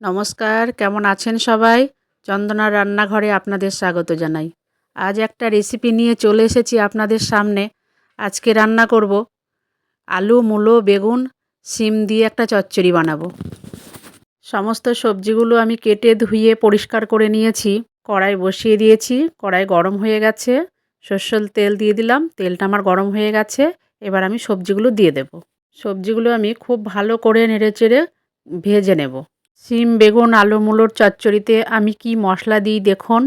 নমস্কার, কেমন আছেন সবাই? চন্দনার রান্নাঘরে আপনাদের স্বাগত জানাই। আজ একটা রেসিপি নিয়ে চলে এসেছি আপনাদের সামনে। আজকে রান্না করব আলু, মূলো, বেগুন, শিম দিয়ে একটা চচ্চড়ি বানাবো। সমস্ত সবজিগুলো আমি কেটে ধুয়ে পরিষ্কার করে নিয়েছি। কড়াই বসিয়ে দিয়েছি, কড়াই গরম হয়ে গেছে। সরষের তেল দিয়ে দিলাম, তেলটা আমার গরম হয়ে গেছে। এবার আমি সবজিগুলো দিয়ে দেব। সবজিগুলো আমি খুব ভালো করে নেড়েচেড়ে ভেজে নেব। শিম, বেগুন, আলু, মূলোর চচ্চড়িতে আমি কি মশলা দিই দেখুন।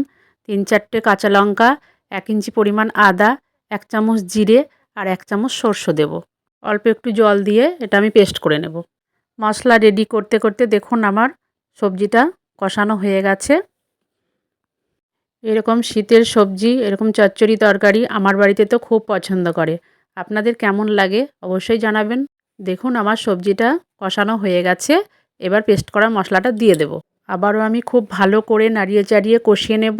3-4টে কাঁচা লঙ্কা, 1 ইঞ্চি পরিমাণ আদা, 1 চামচ জিরে আর 1 চামচ সরষে দেব। অল্প একটু জল দিয়ে এটা আমি পেস্ট করে নেব। মশলা রেডি করতে করতে দেখুন আমার সবজিটা কষানো হয়ে গেছে। এরকম শীতের সবজি, এরকম চচ্চড়ি তরকারি আমার বাড়িতে তো খুব পছন্দ করে। আপনাদের কেমন লাগে অবশ্যই জানাবেন। দেখুন আমার সবজিটা কষানো হয়ে গেছে। এবার পেস্ট করা মশলাটা দিয়ে দেব। আবারও আমি খুব ভালো করে নাড়িয়ে চাড়িয়ে কষিয়ে নেব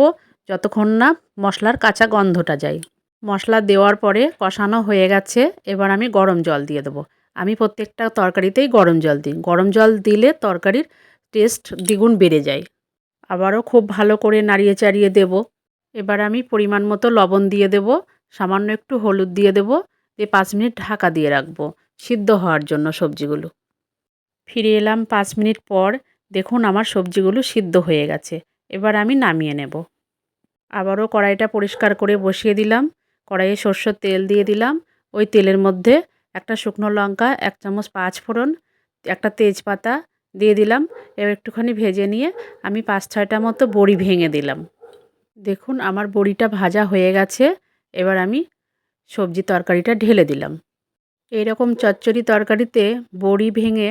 যতক্ষণ না মশলার কাঁচা গন্ধটা যায়। মশলা দেওয়ার পরে কষানো হয়ে গেছে। এবার আমি গরম জল দিয়ে দেবো। আমি প্রত্যেকটা তরকারিতেই গরম জল দিই। গরম জল দিলে তরকারির টেস্ট দ্বিগুণ বেড়ে যায়। আবারও খুব ভালো করে নাড়িয়ে চাড়িয়ে দেব। এবার আমি পরিমাণ মতো লবণ দিয়ে দেব, সামান্য একটু হলুদ দিয়ে দেব, দিয়ে 5 মিনিট ঢাকা দিয়ে রাখবো সিদ্ধ হওয়ার জন্য সবজিগুলো। ফিরে এলাম 5 মিনিট পর। দেখুন আমার সবজিগুলো সিদ্ধ হয়ে গেছে। এবার আমি নামিয়ে নেব। আবারও কড়াইটা পরিষ্কার করে বসিয়ে দিলাম। কড়াইয়ে সরষের তেল দিয়ে দিলাম। ওই তেলের মধ্যে একটা শুকনো লঙ্কা, 1 চামচ 5 ফোড়ন, একটা তেজপাতা দিয়ে দিলাম। এবার একটুখানি ভেজে নিয়ে আমি 5-6টা মতো বড়ি ভেঙে দিলাম। দেখুন আমার বড়িটা ভাজা হয়ে গেছে। এবার আমি সবজি তরকারিটা ঢেলে দিলাম। এইরকম চচ্চড়ি তরকারিতে বড়ি ভেঙে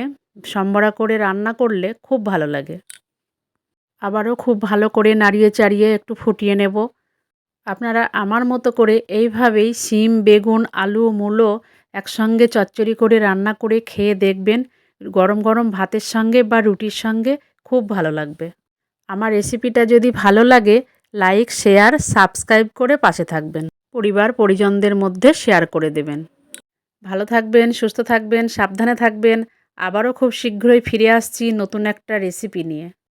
সম্বরা করে রান্না করলে খুব ভালো লাগে। আবারও খুব ভালো করে নাড়িয়ে চাড়িয়ে একটু ফুটিয়ে নেব। আপনারা আমার মতো করে এইভাবেই শিম, বেগুন, আলু, মূলো একসঙ্গে চচ্চড়ি করে রান্না করে খেয়ে দেখবেন। গরম গরম ভাতের সঙ্গে বা রুটির সঙ্গে খুব ভালো লাগবে। আমার রেসিপিটা যদি ভালো লাগে লাইক, শেয়ার, সাবস্ক্রাইব করে পাশে থাকবেন। পরিবার পরিজনদের মধ্যে শেয়ার করে দেবেন। ভালো থাকবেন, সুস্থ থাকবেন, সাবধানে থাকবেন। আবারও খুব শীঘ্রই ফিরে আসছি নতুন একটা রেসিপি নিয়ে।